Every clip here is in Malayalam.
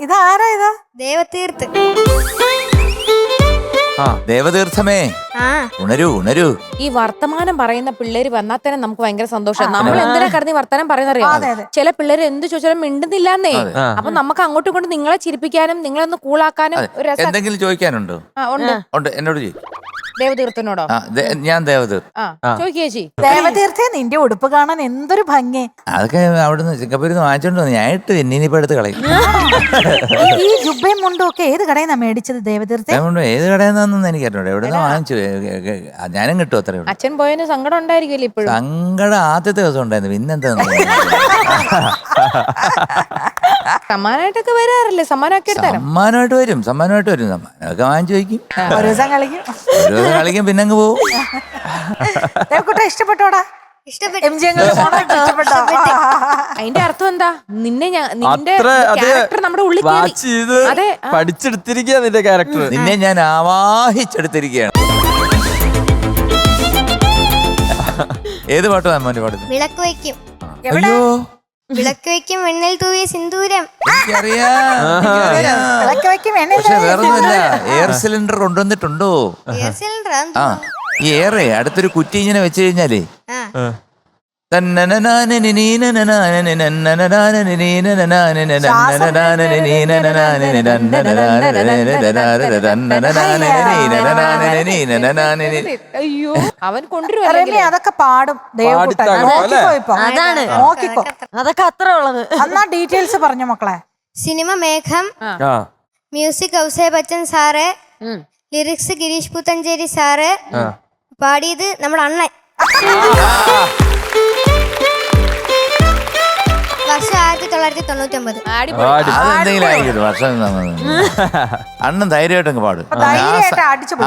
ഇതാരാ ഇതാ? ദേവതീർത്ത്. ദേവതീർത്ഥമേ, ഉണരൂ ഉണരൂ. ഈ വർത്തമാനം പറയുന്ന പിള്ളേര് വന്നാൽ തന്നെ നമുക്ക് ഭയങ്കര സന്തോഷം. നമ്മൾ എന്തിനാ കടന്ന് വർത്തമാനം പറയുന്നറിയോ? ചില പിള്ളേര് എന്ത് ചോദിച്ചാലും മിണ്ടുന്നില്ലാന്നേ. അപ്പൊ നമുക്ക് അങ്ങോട്ടും ഇങ്ങോട്ടും നിങ്ങളെ ചിരിപ്പിക്കാനും നിങ്ങളൊന്ന് കൂളാക്കാനും ഒരു രസം. എന്തെങ്കിലും ചോദിക്കാനുണ്ടോ? ഉണ്ട്. എന്നോട് ദേവതീർത്ഥനോടോ? ഞാൻ ദേവതീർത്ത്. ചോദിക്കേച്ചി. ദേവതീർത്ഥേ, നിന്റെ ഉടുപ്പ് കാണാൻ എന്തൊരു ഭംഗി. അതൊക്കെ അവിടുന്ന് ചിക്കപ്പൂരിന്ന് വാങ്ങിച്ചോണ്ട് വന്നു. ഞാൻ ഇട്ട് ഇനിയിപ്പോ എടുത്ത് കളയും. ഈ ജുബയും മുണ്ടും ഒക്കെ ഏത് കടയിൽ നിന്നാ മേടിച്ചത് ദേവതീർത്ഥേ? ഏത് കടയിൽ നിന്നൊന്നും എനിക്ക് അറിഞ്ഞൂടെ. എവിടെ നിന്ന് വാങ്ങിച്ചു? ഞാനും കിട്ടും അത്രേ ഉള്ളൂ. അച്ഛൻ പോയതിന് സങ്കടം ഉണ്ടായിരിക്കുമല്ലോ ഇപ്പോഴും? സങ്കടം ആദ്യത്തെ ദിവസം ഉണ്ടായിരുന്നു. പിന്നെന്താ സമ്മാനമായിട്ടൊക്കെ വരാറില്ലേ? സമ്മാനമൊക്കെ സമ്മാനമായിട്ട് വരും. സമ്മാനമൊക്കെ വാങ്ങിച്ചു വയ്ക്കും. ഒരു ദിവസം കളിക്കും, കളിക്കും, പിന്നെ അങ്ങ് പോവും. ദേവക്കുട്ട ഇഷ്ടപ്പെട്ടോടാ? അതിന്റെ അർത്ഥം എന്താ? നിന്റെ ക്യാരക്ടർ നമ്മുടെ ഉള്ളിൽ പഠിച്ചെടുത്തിരിക്കുക. നിന്റെ ക്യാരക്ടർ നിന്നെ ഞാൻ ആവാഹിച്ചെടുത്തിരിക്കുകയാണ്. ഏത് പാട്ടാ മോനെ പാടുന്നത്? വിളക്ക് വയ്ക്കും. അയ്യോ, വിളക്ക് വയ്ക്കും വെണ്ണൽ തൂവിയ സിന്ദൂരം. പക്ഷെ വേറൊന്നുമില്ല. എയർ സിലിണ്ടർ കൊണ്ടുവന്നിട്ടുണ്ടോ? ആ, ഈ എയറേ അടുത്തൊരു കുറ്റി ഇങ്ങനെ വെച്ച് കഴിഞ്ഞാലേ അയ്യോ, അവൻ കൊണ്ടുവരും. അതൊക്കെ പാടും. നോക്കിക്കോ, അതൊക്കെ അത്ര ഉള്ളത്. എന്നാ ഡീറ്റെയിൽസ് പറഞ്ഞു മക്കളെ. സിനിമ മേഘം, music Ouseppachan sir, lyrics Gireesh Puthenchery sir, പാടിയത് നമ്മുടെ അണ്ണൻ. വർഷം 1999. അതെന്തെങ്കിലും ആയിരിക്കും വർഷം. അണ്ണൻ ധൈര്യമായിട്ടങ്ങ് പാടും.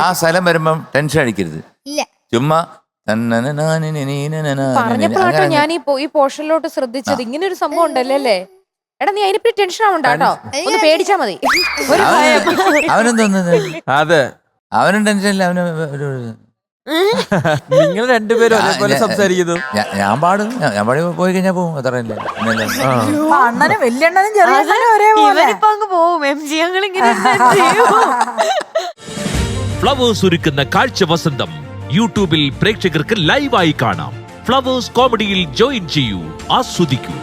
ആ സ്ഥലം വരുമ്പം ടെൻഷൻ അടിക്കരുത്. ഇല്ല, ചുമ്മാ പറഞ്ഞപ്പോഴാട്ടോ ഞാൻ ഈ പോർഷനിലോട്ട് ശ്രദ്ധിച്ചത്. ഇങ്ങനെ ഒരു സംഭവം ഉണ്ടല്ലേ അല്ലേ? എടാ, നീ അതിനെപ്പറ്റി ടെൻഷൻ ആവണ്ടാട്ടോ, ഒന്ന് പേടിച്ചാ മതി. അവനെന്തോന്നു? അതെ, അവനും ടെൻഷനില്ല. അവന് നിങ്ങൾ രണ്ടുപേരും ഒരേപോലെ സംസാരിക്കുന്നു. ഞാൻ പാടും. ഞാൻ പാടി പോയി കഴിഞ്ഞാൽ പോകും. അത്രയല്ലേ. അണ്ണനും വലിയണ്ണനും ചെറിയണ്ണനും ഒരേപോലെ പോവും. ഫ്ലവേഴ്സ് ഒരുക്കുന്ന കാഴ്ച വസന്തം യൂട്യൂബിൽ പ്രേക്ഷകർക്ക് ലൈവായി കാണാം. ഫ്ലവേഴ്സ് കോമഡിയിൽ ജോയിൻ ചെയ്യൂ, ആസ്വദിക്കൂ.